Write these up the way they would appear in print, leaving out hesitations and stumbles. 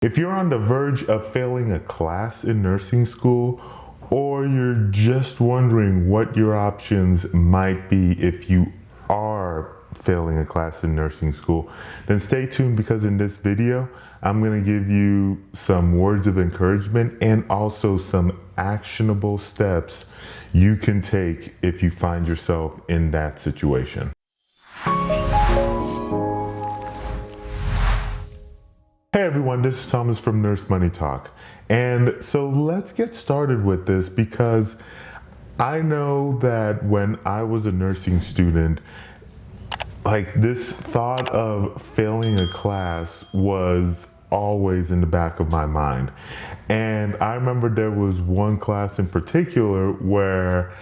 If you're on the verge of failing a class in nursing school, or you're just wondering what your options might be if you are failing a class in nursing school, then stay tuned, because in this video, I'm going to give you some words of encouragement and also some actionable steps you can take if you find yourself in that situation. Hey everyone, this is Thomas from NurseMoneyTalk. And so let's get started with this, because I know that when I was a nursing student, this thought of failing a class was always in the back of my mind. And I remember there was one class in particular where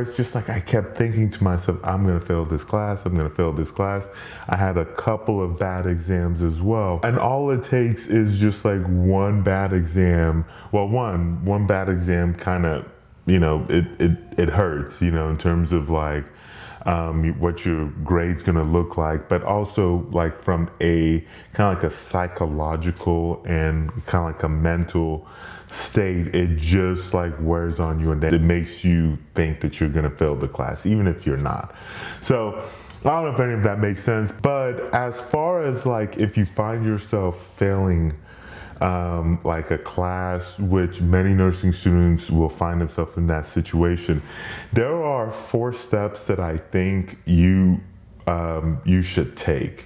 it's just like I kept thinking to myself, I'm gonna fail this class, I'm gonna fail this class. I had a couple of bad exams as well. And all it takes is just like one bad exam. Well, one bad exam kind of, it hurts, in terms of what your grade's gonna look like, but also like from a kind of like a psychological and kind of like a mental state, it just like wears on you, and then it makes you think that you're gonna fail the class, even if you're not. So I don't know if any of that makes sense, but as far as like if you find yourself failing like a class, which many nursing students will find themselves in that situation, there are 4 steps that I think you should take.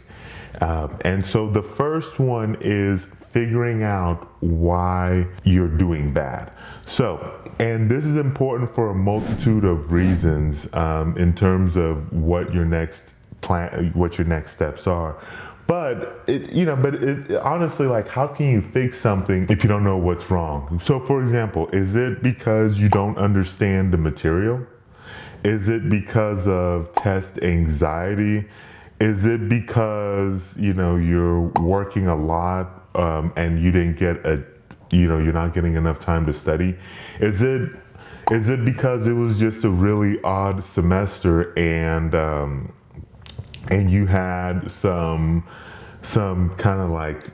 And so the first one is figuring out why you're doing bad. So, and this is important for a multitude of reasons in terms of what your next steps are. But honestly, like, how can you fix something if you don't know what's wrong? So for example, is it because you don't understand the material? Is it because of test anxiety? Is it because, you're working a lot and you didn't get you're not getting enough time to study? Is it because it was just a really odd semester and you had some kind of like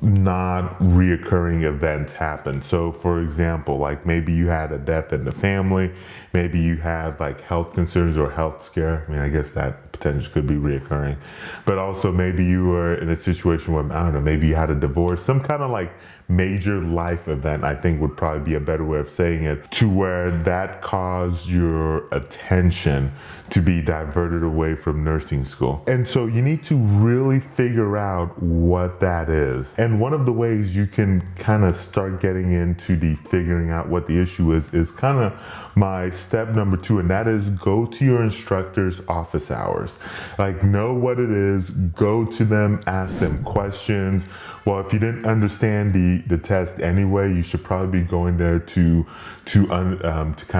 not reoccurring events happen? So for example, like maybe you had a death in the family, maybe you had like health concerns or health scare. I mean, I guess that potentially could be reoccurring, but also maybe you were in a situation where, I don't know, maybe you had a divorce, some kind of like major life event, I think would probably be a better way of saying it, to where that caused your attention to be diverted away from nursing school. And so you need to really figure out what that is. And one of the ways you can kind of start getting into the figuring out what the issue is kind of my step number 2, and that is go to your instructor's office hours. Like, know what it is, go to them, ask them questions. Well, if you didn't understand the test anyway, you should probably be going there to kind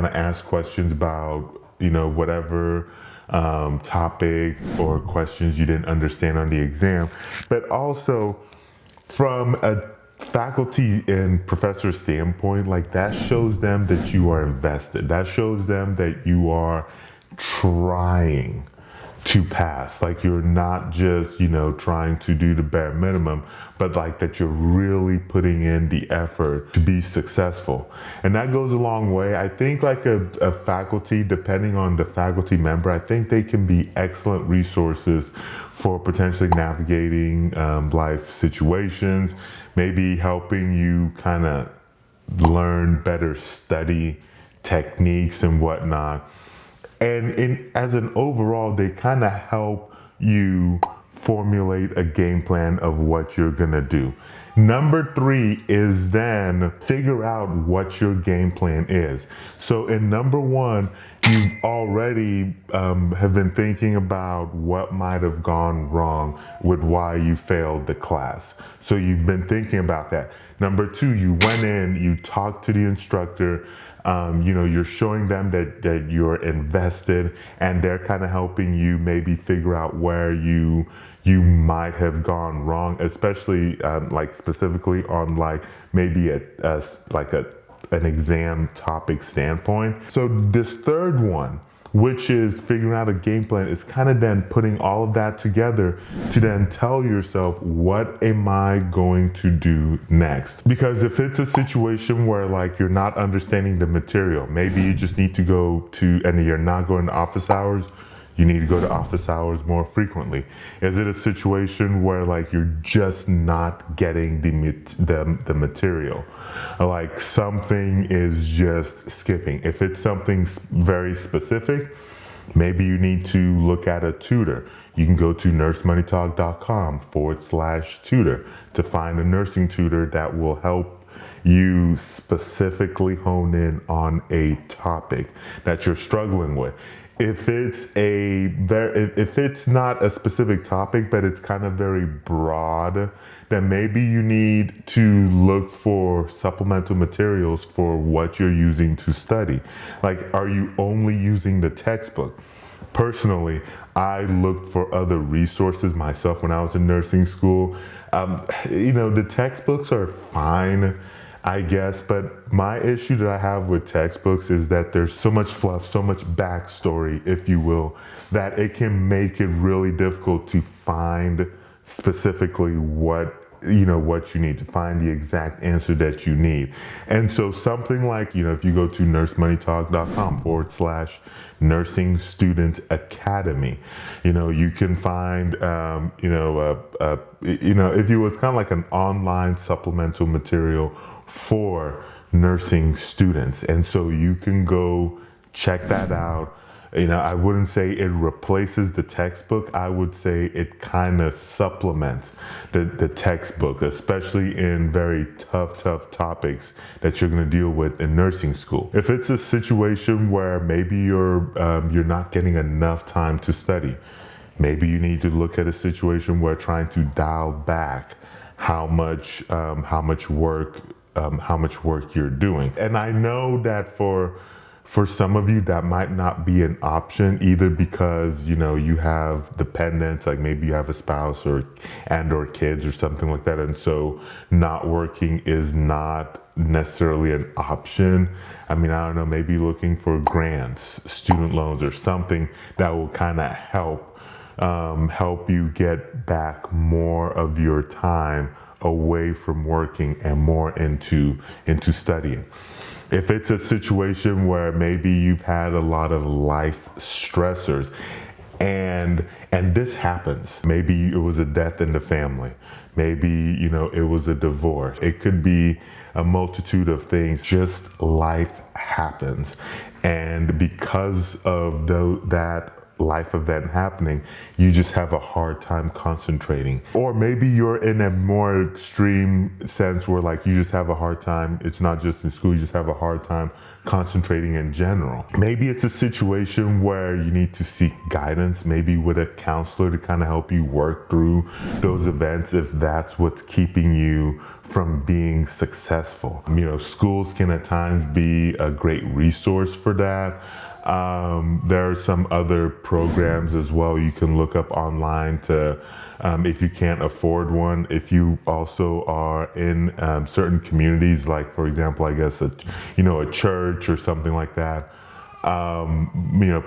of ask questions about, whatever topic or questions you didn't understand on the exam. But also from a faculty and professor standpoint, like, that shows them that you are invested. That shows them that you are trying to pass. Like, you're not just, trying to do the bare minimum, but like that you're really putting in the effort to be successful. And that goes a long way. I think like a faculty, depending on the faculty member, I think they can be excellent resources for potentially navigating life situations, maybe helping you kind of learn better study techniques and whatnot. And as an overall, they kind of help you formulate a game plan of what you're gonna do. Number 3 is then figure out what your game plan is. So in number 1, you already have been thinking about what might have gone wrong with why you failed the class. So you've been thinking about that. Number 2, you went in, you talked to the instructor, you're showing them that you're invested, and they're kind of helping you maybe figure out where you might have gone wrong, especially like specifically on like maybe an exam topic standpoint. So this third one, which is figuring out a game plan. It's kind of then putting all of that together to then tell yourself, what am I going to do next? Because if it's a situation where like you're not understanding the material, maybe you just need to go to, and you're not going to office hours, you need to go to office hours more frequently. Is it a situation where like you're just not getting the material? Like something is just skipping. If it's something very specific, maybe you need to look at a tutor. You can go to nursemoneytalk.com/tutor to find a nursing tutor that will help you specifically hone in on a topic that you're struggling with. If it's not a specific topic, but it's kind of very broad, then maybe you need to look for supplemental materials for what you're using to study. Like, are you only using the textbook? Personally, I looked for other resources myself when I was in nursing school. The textbooks are fine, I guess, but my issue that I have with textbooks is that there's so much fluff, so much backstory, if you will, that it can make it really difficult to find specifically what you need to find the exact answer that you need. And so something like, if you go to nursemoneytalk.com/nursing student academy, you can find, if you, it's kind of like an online supplemental material for nursing students. And so you can go check that out. I wouldn't say it replaces the textbook. I would say it kind of supplements the textbook, especially in very tough topics that you're going to deal with in nursing school. If it's a situation where maybe you're not getting enough time to study, maybe you need to look at a situation where trying to dial back how much work you're doing. And I know that for some of you that might not be an option, either because you have dependents, like maybe you have a spouse or kids or something like that, and so not working is not necessarily an option. I mean, I don't know, maybe looking for grants, student loans, or something that will kind of help you get back more of your time away from working and more into studying. If it's a situation where maybe you've had a lot of life stressors and this happens, maybe it was a death in the family, maybe it was a divorce, it could be a multitude of things, just life happens. And because of that life event happening, you just have a hard time concentrating. Or maybe you're in a more extreme sense where like you just have a hard time, it's not just in school, you just have a hard time concentrating in general. Maybe it's a situation where you need to seek guidance, maybe with a counselor to kind of help you work through those events if that's what's keeping you from being successful. Schools can at times be a great resource for that. There are some other programs as well you can look up online to, if you can't afford one, if you also are in certain communities, like for example, I guess a church or something like that,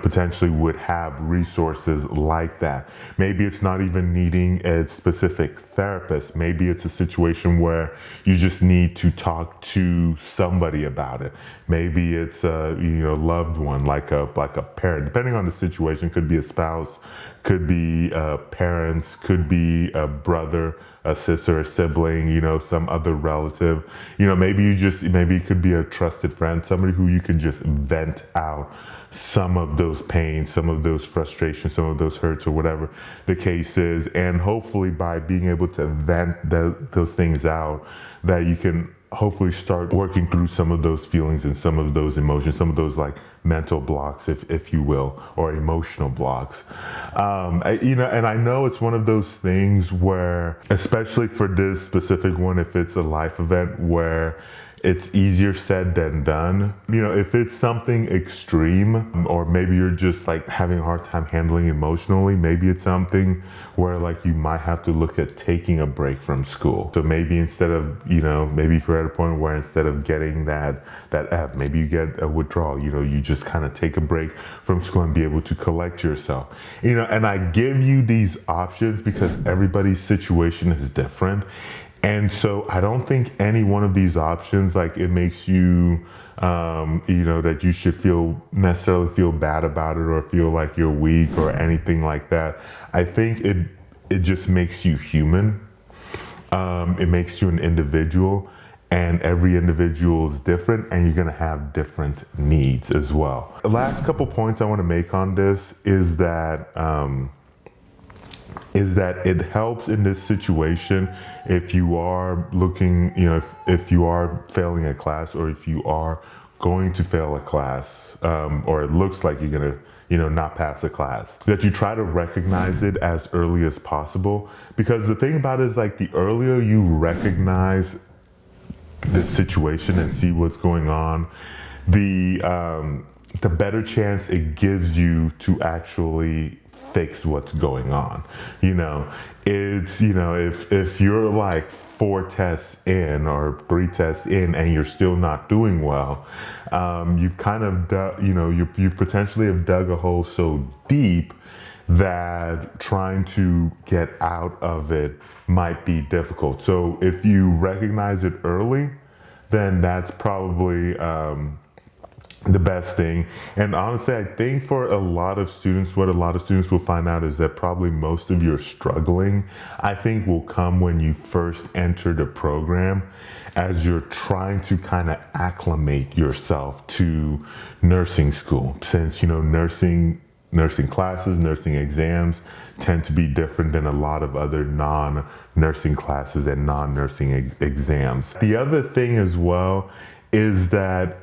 potentially would have resources like that. Maybe it's not even needing a specific therapist. Maybe it's a situation where you just need to talk to somebody about it. Maybe it's a loved one, like a parent. Depending on the situation, could be a spouse, could be parents, could be a brother, a sister, a sibling, some other relative. Maybe it could be a trusted friend, somebody who you can just vent out some of those pains, some of those frustrations, some of those hurts, or whatever the case is. And hopefully by being able to vent those things out, that you can hopefully start working through some of those feelings and some of those emotions, some of those like mental blocks, if you will, or emotional blocks. And I know it's one of those things where, especially for this specific one, if it's a life event where it's easier said than done. You know, if it's something extreme, or maybe you're just like having a hard time handling emotionally, maybe it's something where like you might have to look at taking a break from school. So maybe instead of, you know, maybe if you're at a point where instead of getting that F, maybe you get a withdrawal, you know, you just kind of take a break from school and be able to collect yourself. You know, and I give you these options because everybody's situation is different. And so I don't think any one of these options, like it makes you, you know, that you should necessarily feel bad about it or feel like you're weak or anything like that. I think it just makes you human. It makes you an individual, and every individual is different, and you're going to have different needs as well. The last couple points I want to make on this is that it helps in this situation if you are looking, you know, if you are failing a class, or if you are going to fail a class, or it looks like you're gonna, you know, not pass a class, that you try to recognize it as early as possible. Because the thing about it is, like, the earlier you recognize the situation and see what's going on, the better chance it gives you to actually fix what's going on. You know, it's, you know, if you're like 4 tests in or 3 tests in and you're still not doing well, you've kind of you know, you potentially have dug a hole so deep that trying to get out of it might be difficult. So if you recognize it early, then that's probably the best thing. And honestly, I think for a lot of students, what a lot of students will find out is that probably most of your struggling, I think, will come when you first enter the program, as you're trying to kind of acclimate yourself to nursing school. Since, you know, nursing classes, nursing exams tend to be different than a lot of other non-nursing classes and non-nursing exams. The other thing as well is that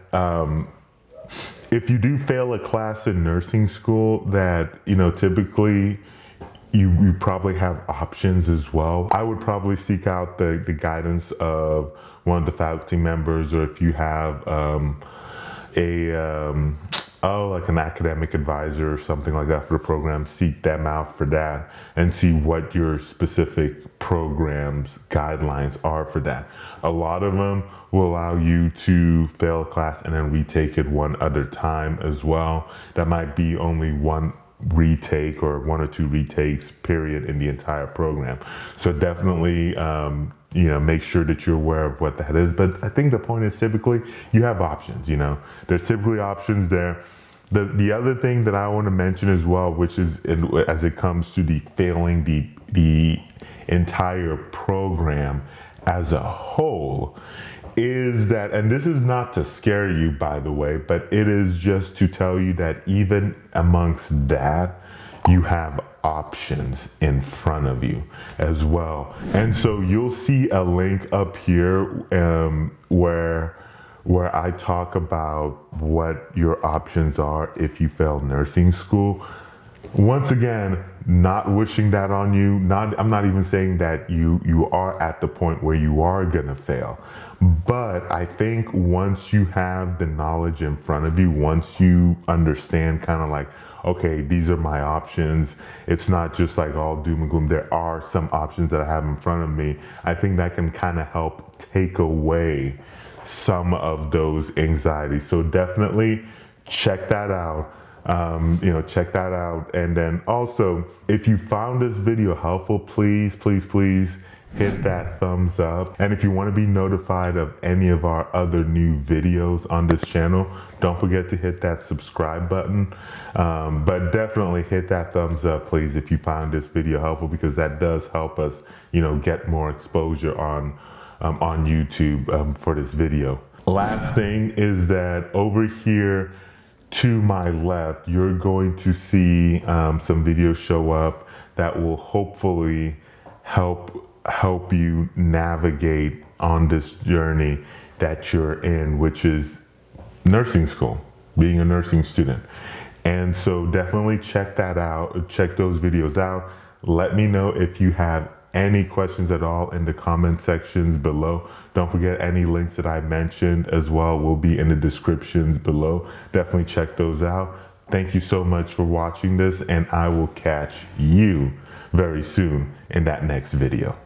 if you do fail a class in nursing school, that, you know, typically you probably have options as well. I would probably seek out the guidance of one of the faculty members, or if you have like an academic advisor or something like that for the program, seek them out for that and see what your specific program's guidelines are for that. A lot of them will allow you to fail a class and then retake it one other time as well. That might be only one retake or 1 or 2 retakes period in the entire program. So definitely, you know, make sure that you're aware of what that is. But I think the point is, typically you have options. You know, there's typically options there. The other thing that I want to mention as well, which is as it comes to the failing the entire program as a whole, is that, and this is not to scare you, by the way, but it is just to tell you that even amongst that, you have options in front of you as well. And so you'll see a link up here where I talk about what your options are if you fail nursing school. Once again, not wishing that on you. I'm not even saying that you are at the point where you are gonna fail. But I think once you have the knowledge in front of you, once you understand kind of like, okay, these are my options, it's not just like all doom and gloom, there are some options that I have in front of me, I think that can kind of help take away some of those anxieties. So definitely check that out. You know, check that out. And then also, if you found this video helpful, please hit that thumbs up. And if you want to be notified of any of our other new videos on this channel, don't forget to hit that subscribe button. But definitely hit that thumbs up, please, if you found this video helpful, because that does help us, you know, get more exposure on YouTube for this video. Last thing is that over here to my left, you're going to see some videos show up that will hopefully help you navigate on this journey that you're in, which is nursing school, being a nursing student. And so definitely check that out, check those videos out. Let me know if you have any questions at all in the comment sections below. Don't forget, any links that I mentioned as well will be in the descriptions below. Definitely check those out. Thank you so much for watching this, and I will catch you very soon in that next video.